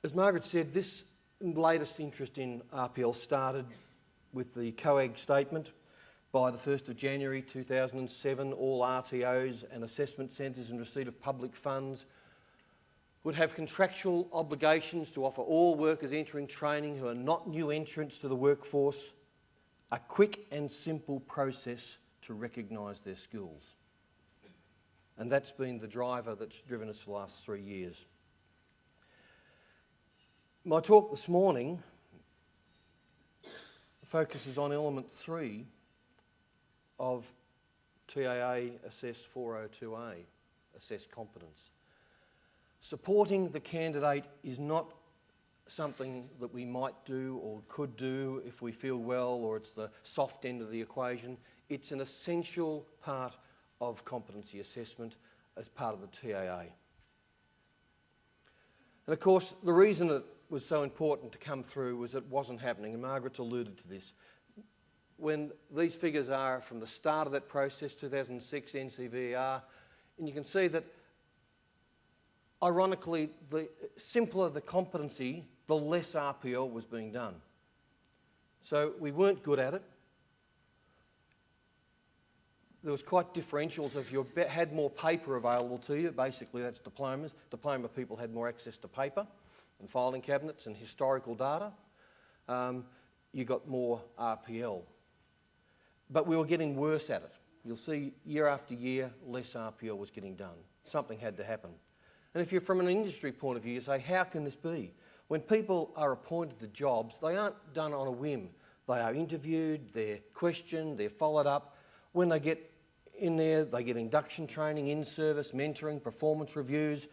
As Margaret said, this latest interest in RPL started with the COAG statement. By the 1st of January 2007, all RTOs and assessment centres in receipt of public funds would have contractual obligations to offer all workers entering training who are not new entrants to the workforce a quick and simple process to recognise their skills. And that's been the driver that's driven us for the last 3 years. My talk this morning focuses on element 3 of TAA Assess 402A, Assess Competence. Supporting the candidate is not something that we might do or could do if we feel well, or it's the soft end of the equation. It's an essential part of competency assessment as part of the TAA. And of course, the reason it was so important to come through was it wasn't happening, and Margaret's alluded to this. When these figures are from the start of that process, 2006 NCVER, and you can see that, ironically, the simpler the competency, the less RPL was being done. So we weren't good at it. There was quite differentials. If you had more paper available to you, basically that's diplomas. Diploma people had more access to paper and filing cabinets and historical data. You got more RPL. But we were getting worse at it. You'll see year after year, less RPL was getting done. Something had to happen. And if you're from an industry point of view, you say, how can this be? When people are appointed to jobs, they aren't done on a whim. They are interviewed, they're questioned, they're followed up. When they get in there, they get induction training, in-service, mentoring, performance reviews.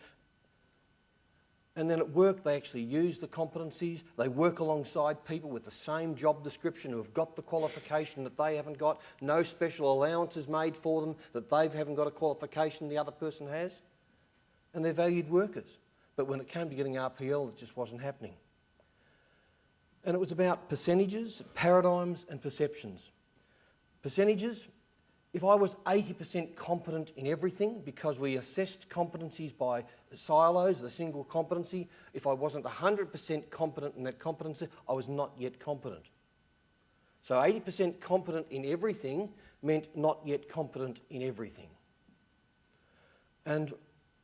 And then at work, they actually use the competencies. They work alongside people with the same job description who have got the qualification that they haven't got. No special allowances made for them that they haven't got a qualification the other person has. And they're valued workers. But when it came to getting RPL, it just wasn't happening. And it was about percentages, paradigms and perceptions. Percentages, if I was 80% competent in everything, because we assessed competencies by silos, the single competency, if I wasn't 100% competent in that competency, I was not yet competent. So 80% competent in everything meant not yet competent in everything. And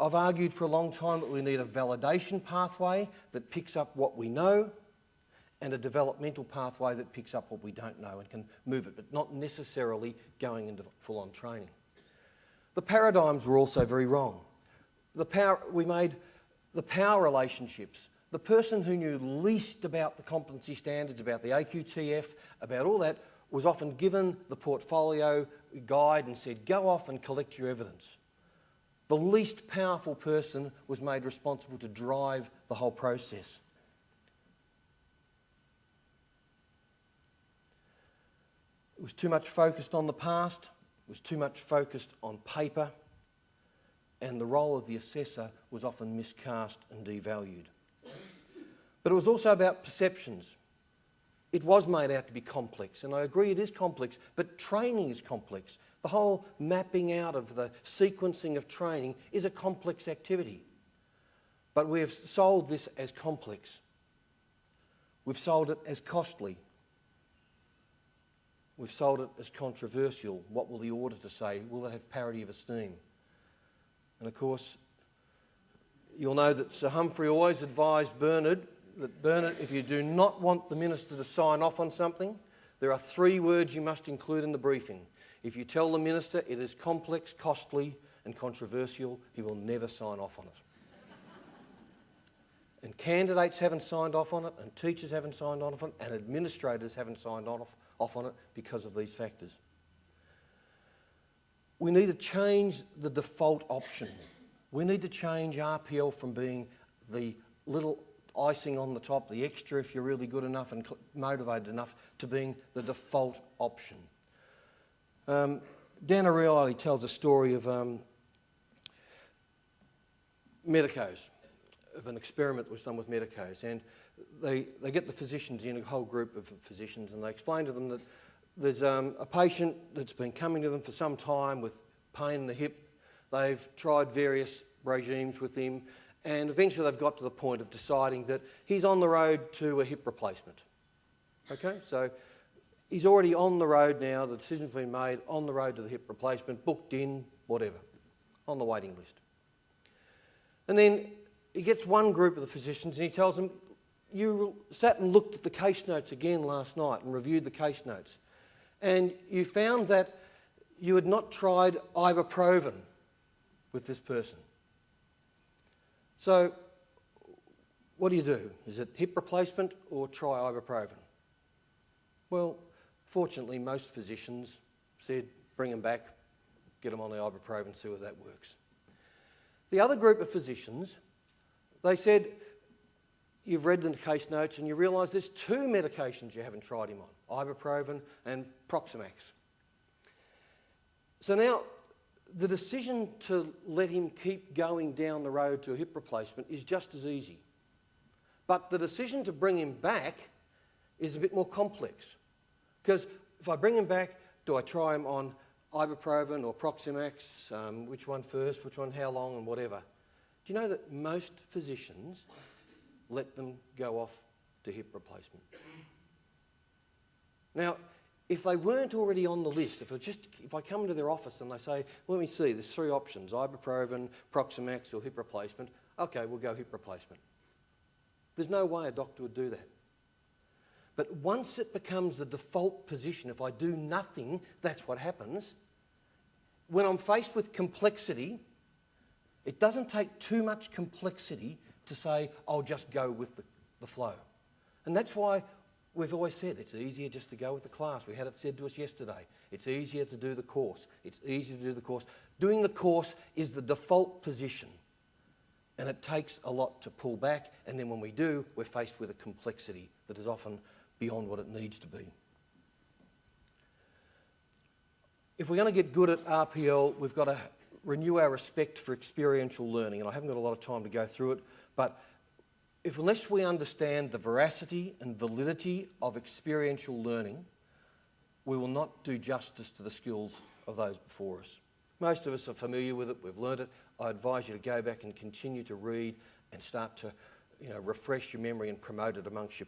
I've argued for a long time that we need a validation pathway that picks up what we know, and a developmental pathway that picks up what we don't know and can move it, but not necessarily going into full-on training. The paradigms were also very wrong. We made the power relationships. The person who knew least about the competency standards, about the AQTF, about all that, was often given the portfolio guide and said, go off and collect your evidence. The least powerful person was made responsible to drive the whole process. It was too much focused on the past, it was too much focused on paper, and the role of the assessor was often miscast and devalued. But it was also about perceptions. It was made out to be complex, and I agree it is complex, but training is complex. The whole mapping out of the sequencing of training is a complex activity. But we have sold this as complex. We've sold it as costly. We've sold it as controversial. What will the auditor say? Will it have parity of esteem? And of course, you'll know that Sir Humphrey always advised Bernard that, Bernard, if you do not want the minister to sign off on something, there are 3 words you must include in the briefing. If you tell the minister it is complex, costly and controversial, he will never sign off on it. And candidates haven't signed off on it, and teachers haven't signed off on it, and administrators haven't signed off on it because of these factors. We need to change the default option. We need to change RPL from being the little icing on the top, the extra if you're really good enough and motivated enough, to being the default option. Dan O'Reilly tells a story of medicos, of an experiment that was done with medicos, and they get the physicians in, a whole group of physicians, and they explain to them that there's a patient that's been coming to them for some time with pain in the hip. They've tried various regimes with him, And eventually they've got to the point of deciding that he's on the road to a hip replacement. Okay, so he's already on the road now, the decision's been made, on the road to the hip replacement, booked in, whatever, on the waiting list. And then he gets one group of the physicians and he tells them, you sat and looked at the case notes again last night and reviewed the case notes, and you found that you had not tried ibuprofen with this person. So what do? Is it hip replacement or try ibuprofen? Well, fortunately, most physicians said, bring them back, get them on the ibuprofen, see whether that works. The other group of physicians, they said, you've read the case notes and you realise there's two medications you haven't tried him on, ibuprofen and Proximax. So now, the decision to let him keep going down the road to a hip replacement is just as easy. But the decision to bring him back is a bit more complex. Because if I bring him back, do I try him on ibuprofen or Proximax? Which one first, which one, how long, and whatever. Do you know that most physicians let them go off to hip replacement? Now, if they weren't already on the list, if I come into their office and they say, well, let me see, there's three options, ibuprofen, Proximax or hip replacement, okay, we'll go hip replacement. There's no way a doctor would do that. But once it becomes the default position, if I do nothing, that's what happens. When I'm faced with complexity, it doesn't take too much complexity to say, I'll just go with the flow. And that's why we've always said it's easier just to go with the class. We had it said to us yesterday. It's easier to do the course. It's easier to do the course. Doing the course is the default position. And it takes a lot to pull back. And then when we do, we're faced with a complexity that is often beyond what it needs to be. If we're going to get good at RPL, we've got to renew our respect for experiential learning. And I haven't got a lot of time to go through it, but unless we understand the veracity and validity of experiential learning, we will not do justice to the skills of those before us. Most of us are familiar with it, we've learned it. I advise you to go back and continue to read and start to refresh your memory and promote it amongst your